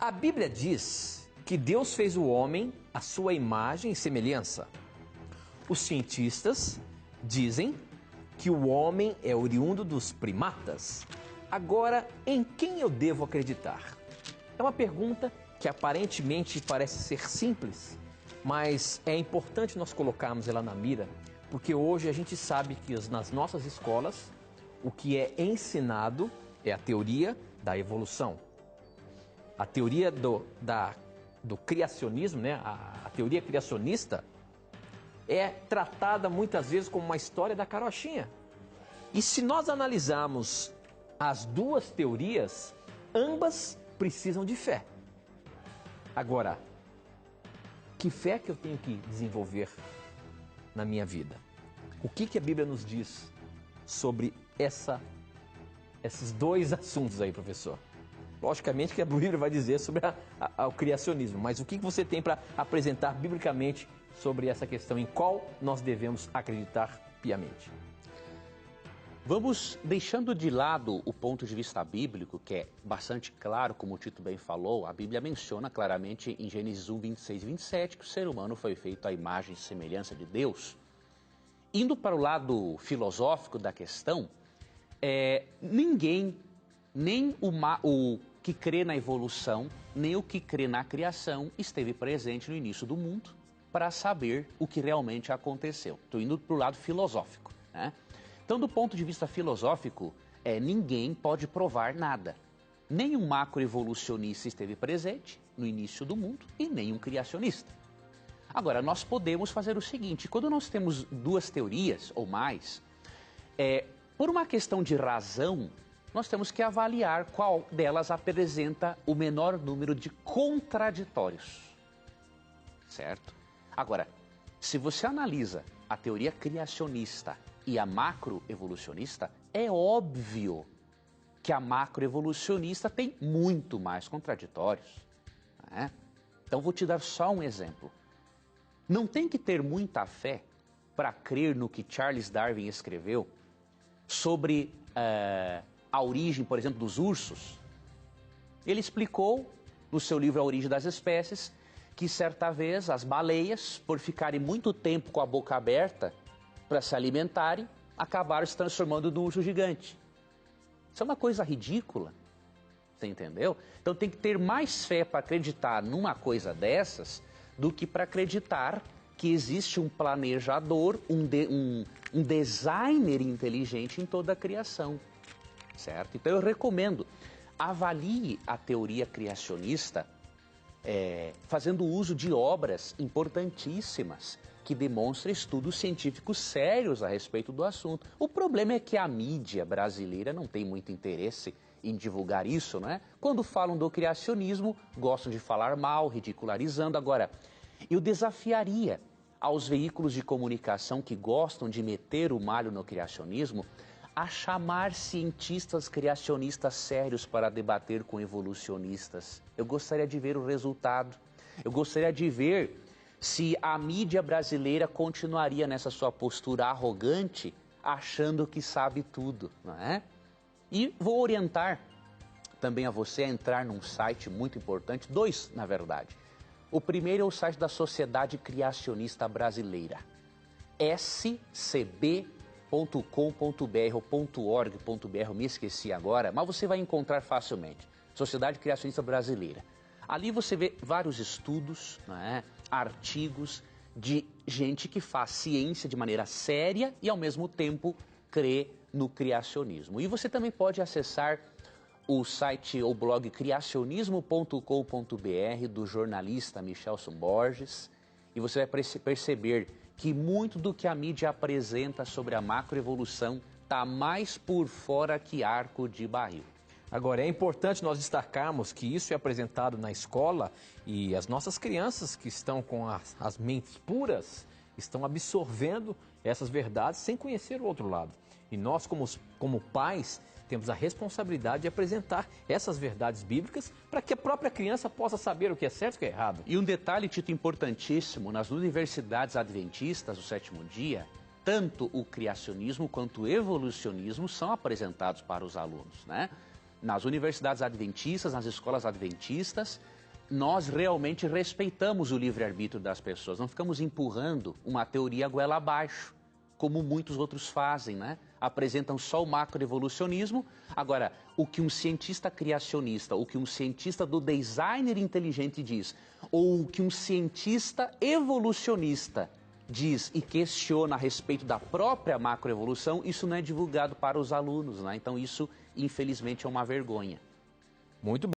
A Bíblia diz que Deus fez o homem à sua imagem e semelhança. Os cientistas dizem que o homem é oriundo dos primatas. Agora, em quem eu devo acreditar? É uma pergunta que aparentemente parece ser simples, mas é importante nós colocarmos ela na mira, porque hoje a gente sabe que nas nossas escolas o que é ensinado é a teoria da evolução. A teoria do criacionismo, né? A teoria criacionista é tratada muitas vezes como uma história da carochinha. E se nós analisarmos as duas teorias, ambas precisam de fé. Agora, que fé que eu tenho que desenvolver na minha vida? O que a Bíblia nos diz sobre esses dois assuntos aí, professor? Logicamente que a Bíblia vai dizer sobre o criacionismo, mas o que você tem para apresentar biblicamente sobre essa questão, em qual nós devemos acreditar piamente? Vamos deixando de lado o ponto de vista bíblico, que é bastante claro, como o Tito bem falou. A Bíblia menciona claramente em Gênesis 1, 26 e 27 que o ser humano foi feito à imagem e semelhança de Deus. Indo para o lado filosófico da questão, ninguém, nem o que crê na evolução, nem o que crê na criação, esteve presente no início do mundo para saber o que realmente aconteceu. Estou indo para o lado filosófico, né? Então, do ponto de vista filosófico, ninguém pode provar nada. Nem um macroevolucionista esteve presente no início do mundo e nem um criacionista. Agora, nós podemos fazer o seguinte: quando nós temos duas teorias ou mais, por uma questão de razão, nós temos que avaliar qual delas apresenta o menor número de contraditórios. Certo? Agora, se você analisa a teoria criacionista e a macroevolucionista, é óbvio que a macroevolucionista tem muito mais contraditórios, né? Então vou te dar só um exemplo. Não tem que ter muita fé para crer no que Charles Darwin escreveu sobre a origem, por exemplo, dos ursos. Ele explicou no seu livro A Origem das Espécies que certa vez as baleias, por ficarem muito tempo com a boca aberta para se alimentarem, acabaram se transformando num urso gigante. Isso é uma coisa ridícula, você entendeu? Então tem que ter mais fé para acreditar numa coisa dessas do que para acreditar que existe um planejador, um designer inteligente em toda a criação, certo? Então eu recomendo, avalie a teoria criacionista fazendo uso de obras importantíssimas que demonstram estudos científicos sérios a respeito do assunto. O problema é que a mídia brasileira não tem muito interesse em divulgar isso, não é? Quando falam do criacionismo, gostam de falar mal, ridicularizando. Agora, eu desafiaria aos veículos de comunicação que gostam de meter o malho no criacionismo a chamar cientistas criacionistas sérios para debater com evolucionistas. Eu gostaria de ver o resultado. Eu gostaria de ver se a mídia brasileira continuaria nessa sua postura arrogante, achando que sabe tudo, não é? E vou orientar também a você a entrar num site muito importante, dois na verdade. O primeiro é o site da Sociedade Criacionista Brasileira, scb.com.br ou .org.br, me esqueci agora, mas você vai encontrar facilmente, Sociedade Criacionista Brasileira. Ali você vê vários estudos, né, artigos de gente que faz ciência de maneira séria e ao mesmo tempo crê no criacionismo. E você também pode acessar o site ou blog criacionismo.com.br do jornalista Michelson Borges, e você vai perceber que muito do que a mídia apresenta sobre a macroevolução está mais por fora que arco de barril. Agora, é importante nós destacarmos que isso é apresentado na escola e as nossas crianças que estão com as mentes puras estão absorvendo essas verdades sem conhecer o outro lado. E nós, como pais, temos a responsabilidade de apresentar essas verdades bíblicas para que a própria criança possa saber o que é certo e o que é errado. E um detalhe, Tito, importantíssimo, nas universidades adventistas do sétimo dia, tanto o criacionismo quanto o evolucionismo são apresentados para os alunos, né? nas universidades adventistas, nas escolas adventistas, nós realmente respeitamos o livre-arbítrio das pessoas. Não ficamos empurrando uma teoria goela abaixo, como muitos outros fazem, né? Apresentam só o macroevolucionismo. Agora, o que um cientista criacionista, o que um cientista do designer inteligente diz, ou o que um cientista evolucionista diz e questiona a respeito da própria macroevolução, isso não é divulgado para os alunos, né? Então isso, infelizmente, é uma vergonha. Muito bem.